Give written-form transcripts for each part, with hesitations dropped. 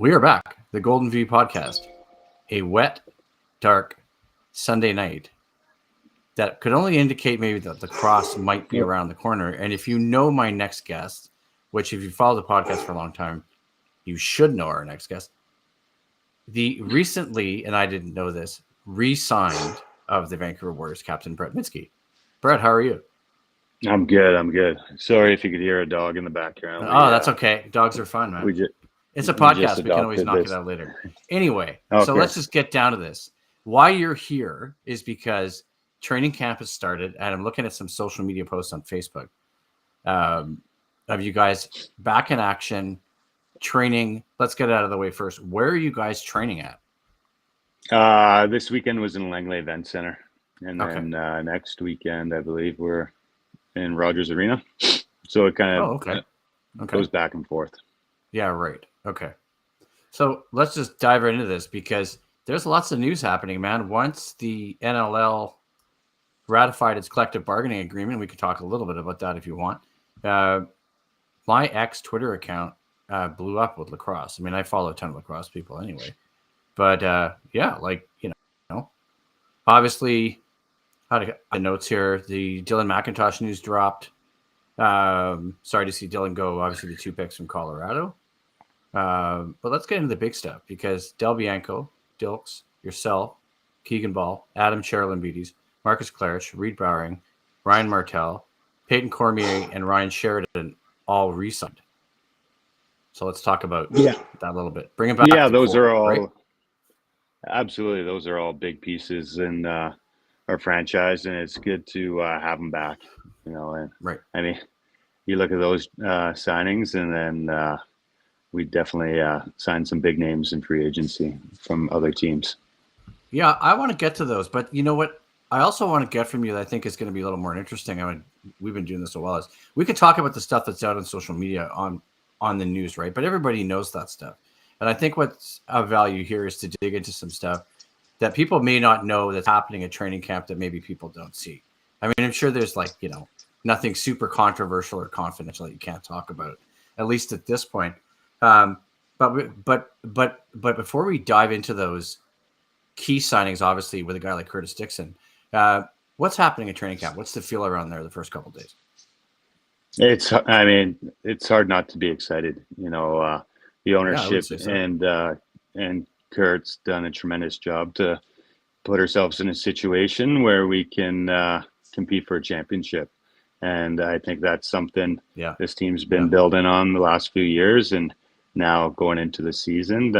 We are back, the Golden V podcast, a wet, dark Sunday night that could only indicate maybe that the cross might be Yep. around the corner. And if you know my next guest, which if you follow the podcast for a long time, you should know our next guest. The recently, and I didn't know this, re-signed of the Vancouver Warriors Captain, Brett Mydske. Brett, how are you? I'm good. I'm good. Sorry if you could hear a dog in the background. Oh, that's okay. Dogs are fun, man. We just It's a we just podcast. We can always adopted knock this. it out later. Anyway, so Okay. let's just get down to this. Why you're here is because training camp has started, and I'm looking at some social media posts on Facebook of you guys back in action, training. Let's get it out of the way first. Where are you guys training at? This weekend was in Langley Event Center, and then next weekend I believe we're in Rogers Arena. So it kind of goes back and forth. Yeah, right. Okay. So let's just dive right into this because there's lots of news happening, man. Once the NLL ratified its collective bargaining agreement, we could talk a little bit about that if you want. My ex Twitter account blew up with lacrosse. I mean, I follow a ton of lacrosse people anyway. But yeah, like, obviously, the notes here, the Dylan McIntosh news dropped. Sorry to see Dylan go, obviously, the 2 picks from Colorado. But let's get into the big stuff because Del Bianco, Dilks, yourself, Keegan Ball, Adam Cherlin-Beatties, Marcus Claridge, Reed Bowering, Ryan Martell, Peyton Cormier, and Ryan Sheridan all re-signed. So let's talk about that a little bit. Bring it back. Yeah, those are all right? Absolutely. Those are all big pieces in our franchise, and it's good to have them back. And right. I mean, you look at those signings, and then we definitely signed some big names in free agency from other teams. Yeah, I want to get to those, but you know what? I also want to get from you that I think is going to be a little more interesting. I mean, we've been doing this a while. Is we could talk about the stuff that's out on social media on the news, right? But everybody knows that stuff. And I think what's of value here is to dig into some stuff that people may not know that's happening at training camp that maybe people don't see. I mean, I'm sure there's nothing super controversial or confidential that you can't talk about, at least at this point. But before we dive into those key signings, obviously with a guy like Curtis Dixon, what's happening at training camp? What's the feel around there the first couple of days? It's hard not to be excited. The ownership and Kurt's done a tremendous job to put ourselves in a situation where we can compete for a championship. And I think that's something this team's been building on the last few years. And now going into the season,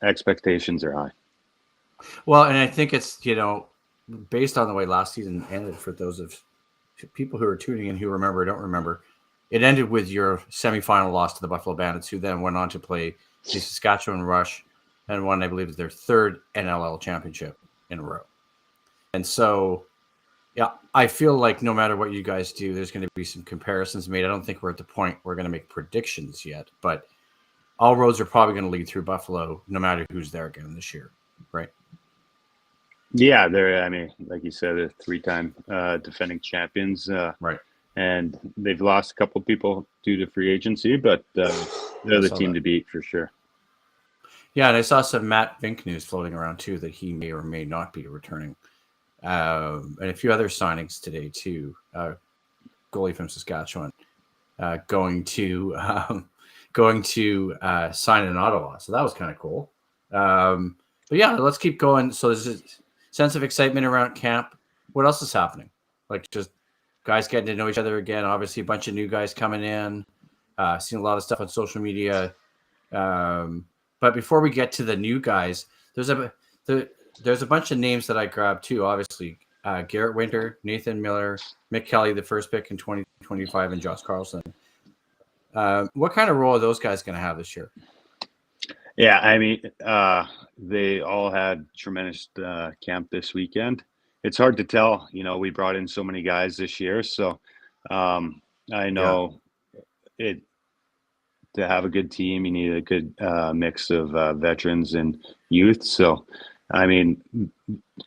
expectations are high. Well, and I think it's, based on the way last season ended, for those of people who are tuning in who remember or don't remember, it ended with your semifinal loss to the Buffalo Bandits, who then went on to play the Saskatchewan Rush and won, I believe, their 3rd NLL championship in a row. And so, yeah, I feel like no matter what you guys do, there's going to be some comparisons made. I don't think we're at the point we're going to make predictions yet, but all roads are probably going to lead through Buffalo, no matter who's there again this year, right? Yeah, like you said, they're 3-time defending champions. Right. And they've lost a couple of people due to free agency, but they're the team to beat for sure. Yeah, and I saw some Matt Vink news floating around too that he may or may not be returning, and a few other signings today too. Goalie from Saskatchewan going to sign in Ottawa, so that was kind of cool. But yeah, let's keep going. So there's a sense of excitement around camp. What else is happening? Like just guys getting to know each other again. Obviously, a bunch of new guys coming in. Seen a lot of stuff on social media. But before we get to the new guys, there's a bunch of names that I grabbed too. Obviously, Garrett Winter, Nathan Miller, Mick Kelly, the first pick in 2025, and Josh Carlson. What kind of role are those guys going to have this year? Yeah, they all had tremendous camp this weekend. It's hard to tell. We brought in so many guys this year, so I know it. To have a good team, you need a good mix of veterans and youth. So,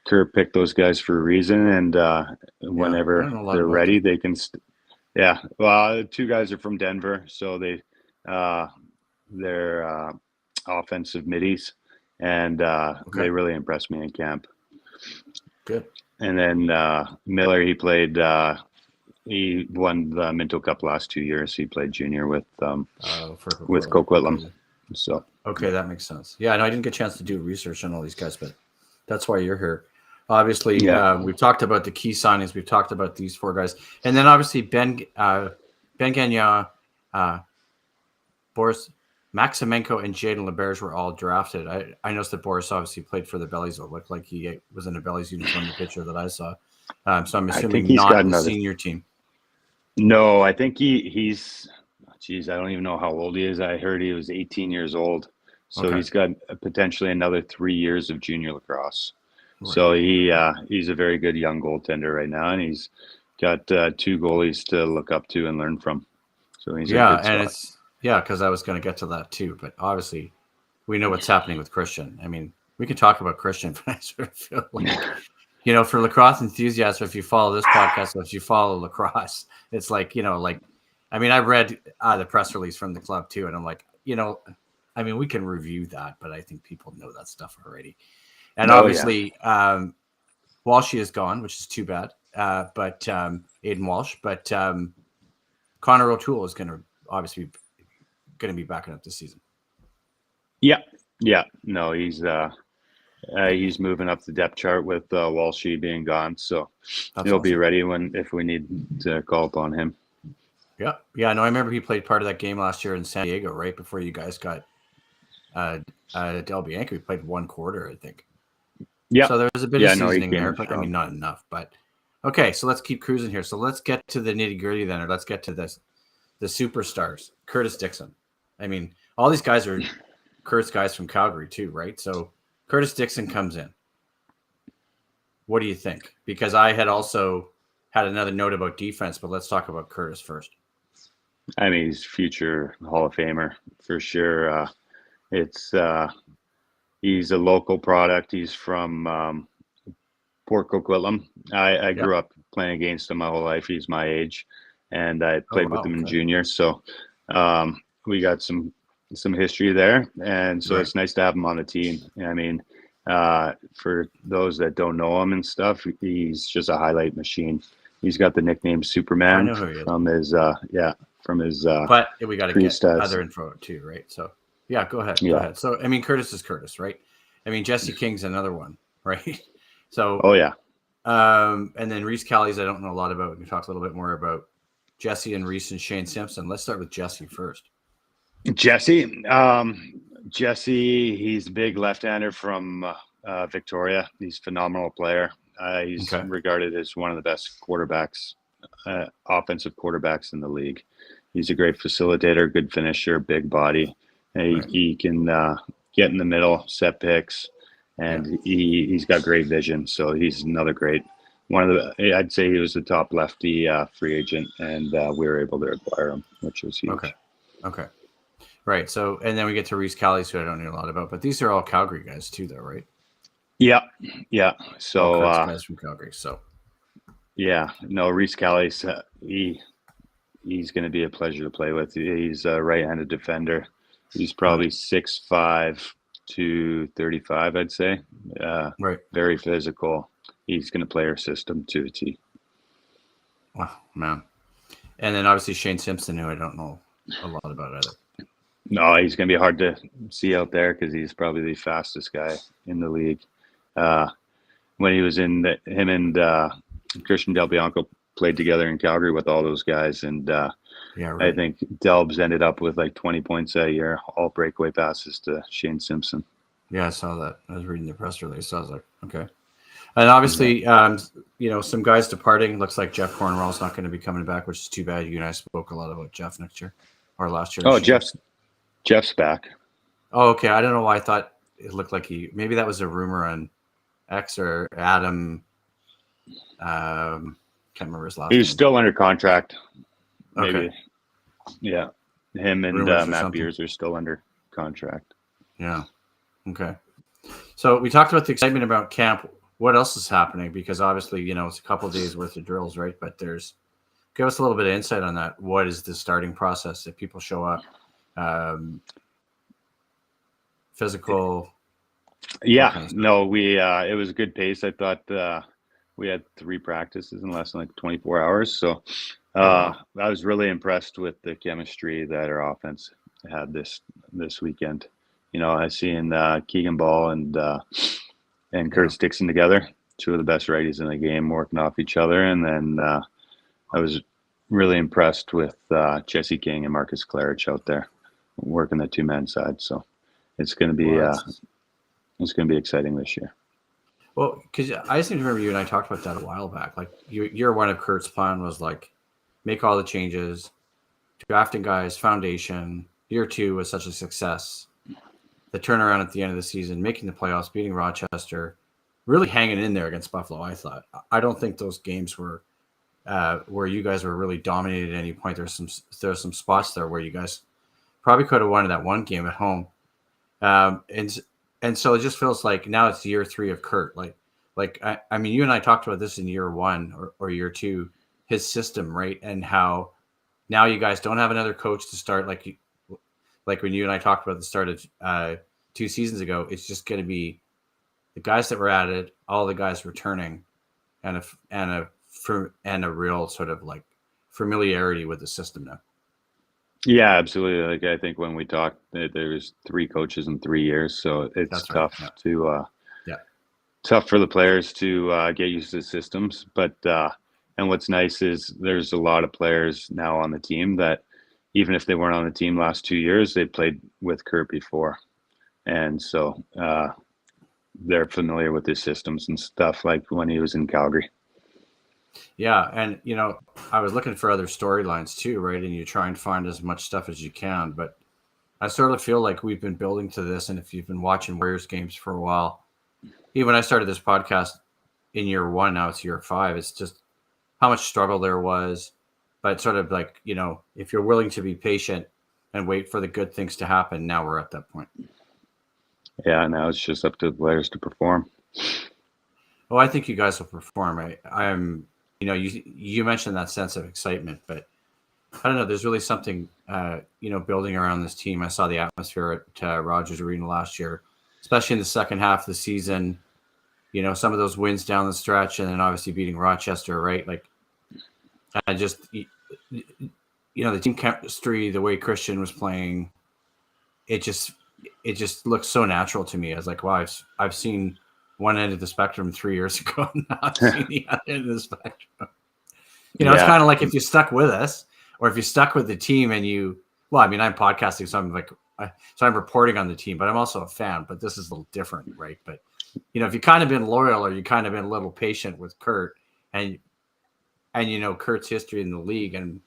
Kurt picked those guys for a reason, and whenever they're ready, they can. Well, 2 guys are from Denver, so they're offensive middies, and they really impressed me in camp. Good. And then Miller, he played. He won the Minto Cup last 2 years. He played junior with Coquitlam. So okay, that makes sense. Yeah, no, I didn't get a chance to do research on all these guys, but that's why you're here. Obviously, we've talked about the key signings. We've talked about these 4 guys, and then obviously Ben Gagnon, Boris Maximenko, and Jaden LeBerge were all drafted. I noticed that Boris obviously played for the Bellies. It looked like he was in a Bellies uniform, the picture that I saw. So I'm assuming not the senior team. No, I think he's. Geez, I don't even know how old he is. I heard he was 18 years old. So he's got potentially another 3 years of junior lacrosse. Right. So he's a very good young goaltender right now, and he's got 2 goalies to look up to and learn from. So he's a good spot. Because I was going to get to that too. But obviously, we know what's happening with Christian. I mean, we can talk about Christian, but I sort of feel like, for lacrosse enthusiasts, or if you follow this podcast, or if you follow lacrosse, it's like, I mean, I read the press release from the club too, and I'm like, I mean, we can review that, but I think people know that stuff already. And obviously, Walshy is gone, which is too bad. But Aiden Walsh, but Connor O'Toole is going to obviously be backing up this season. Yeah. No, he's moving up the depth chart with Walshy being gone, so he'll be ready if we need to call upon him. Yeah. No, I remember he played part of that game last year in San Diego, right before you guys got Del Bianco. He played 1 quarter, I think. Yeah. So there was a bit of seasoning there, but I mean, not enough. But okay, so let's keep cruising here. So let's get to the nitty gritty then, or let's get to the superstars. Curtis Dixon. I mean, all these guys are Kurt's guys from Calgary too, right? So Curtis Dixon comes in. What do you think? Because I had also had another note about defense, but let's talk about Curtis first. I mean, he's future Hall of Famer for sure. He's a local product. He's from Port Coquitlam. I grew up playing against him my whole life. He's my age, and I played with him in junior. So we got some history there, and so it's nice to have him on the team. I mean, for those that don't know him and stuff, he's just a highlight machine. He's got the nickname Superman from his But we got to get other info too, right? So yeah, go ahead. Go ahead. So I mean, Curtis is Curtis, right? I mean, Jesse King's another one, right? So and then Reese Callies, I don't know a lot about. We can talk a little bit more about Jesse and Reese and Shane Simpson. Let's start with Jesse first. Jesse, he's a big left-hander from Victoria. He's a phenomenal player. He's regarded as one of the best quarterbacks, offensive quarterbacks in the league. He's a great facilitator, good finisher, big body. He can get in the middle, set picks, and he's got great vision. So he's another great one of the. I'd say he was the top lefty free agent, and we were able to acquire him, which was huge. Okay. Right. So, and then we get to Reese Callies, who I don't know a lot about, but these are all Calgary guys too, though, right? Yeah. So guys from Calgary. So, Reese Callies, he's going to be a pleasure to play with. He's a right-handed defender. He's probably 6'5" to 35, I'd say. Very physical. He's going to play our system to a T. Wow, man. And then obviously Shane Simpson, who I don't know a lot about either. No, he's going to be hard to see out there because he's probably the fastest guy in the league. When he was him and Christian Del Bianco played together in Calgary with all those guys, and I think Delbs ended up with like 20 points that year, all breakaway passes to Shane Simpson. Yeah, I saw that. I was reading the press release. So I was like, okay. And obviously, some guys departing. Looks like Jeff Cornwell's not going to be coming back, which is too bad. You and I spoke a lot about Jeff next year or last year. Oh, Jeff's back. Oh, okay. I don't know why I thought it looked like maybe that was a rumor on X or Adam. Can't remember his last name. He's still under contract. Maybe. Okay. Yeah. Him and Matt Beers are still under contract. Yeah. Okay. So we talked about the excitement about camp. What else is happening? Because obviously, it's a couple of days worth of drills, right? But give us a little bit of insight on that. What is the starting process if people show up? physical? Yeah, no, it was a good pace. I thought we had 3 practices in less than like 24 hours. So I was really impressed with the chemistry that our offense had this weekend. I seen Keegan Ball and Kurt Dixon together, 2 of the best righties in the game, working off each other. And then I was really impressed with Jesse King and Marcus Clarich out there working the 2-man side. So it's going to be it's going to be exciting this year. Well, because I seem to remember you and I talked about that a while back. Like year one of Kurt's plan was like make all the changes, drafting guys, foundation. Year 2 was such a success. The turnaround at the end of the season, making the playoffs, beating Rochester, really hanging in there against Buffalo. I thought. I don't think those games were where you guys were really dominated at any point. There's some spots there where you guys probably could have won that one game at home. And so it just feels like now it's year 3 of Kurt. I mean, you and I talked about this in year 1 or year 2, his system, right? And how now you guys don't have another coach to start like when you and I talked about the start of 2 seasons ago. It's just going to be the guys that were at it, all the guys returning, and a real sort of like familiarity with the system now. Yeah, absolutely. Like I think when we talked, there was 3 coaches in 3 years, so it's tough tough for the players to get used to the systems. But and what's nice is there's a lot of players now on the team that even if they weren't on the team last 2 years, they played with Kurt before, and so they're familiar with his systems and stuff like when he was in Calgary. Yeah, and I was looking for other storylines too, right? And you try and find as much stuff as you can, but I sort of feel like we've been building to this. And if you've been watching Warriors games for a while, even when I started this podcast in year 1, now it's year 5. It's just how much struggle there was, but sort of like if you're willing to be patient and wait for the good things to happen, now we're at that point. Yeah, now it's just up to the players to perform. Oh, I think you guys will perform. I'm. You mentioned that sense of excitement, but I don't know. There's really something, building around this team. I saw the atmosphere at Rogers Arena last year, especially in the second half of the season. Some of those wins down the stretch, and then obviously beating Rochester, right? Like, I just, the team chemistry, the way Christian was playing, it just looks so natural to me. I was like, wow, I've seen one end of the spectrum 3 years ago. Now I've seen the other end of the spectrum. It's kind of like if you stuck with us, or if you stuck with the team and I'm podcasting, so I'm reporting on the team, but I'm also a fan. But this is a little different, right? But if you kind of been loyal, or you kind of been a little patient with Kurt, and Kurt's history in the league and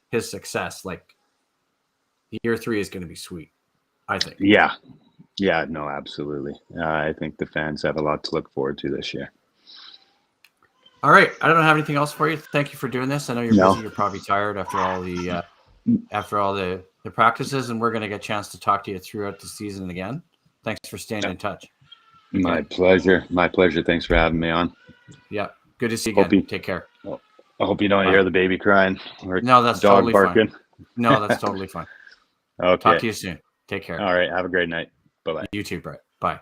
his success, like year 3 is going to be sweet, I think. Yeah, no, absolutely. I think the fans have a lot to look forward to this year. All right. I don't have anything else for you. Thank you for doing this. I know you're busy. You're probably tired after all the practices, and we're going to get a chance to talk to you throughout the season again. Thanks for staying in touch. Okay. My pleasure. Thanks for having me on. Yeah. Good to see you again. Take care. I hope you don't hear the baby crying or no, that's dog totally barking. Fine. No, that's totally fine. Okay. Talk to you soon. Take care. All right. Have a great night. Bye-bye. You too, Brett. Bye.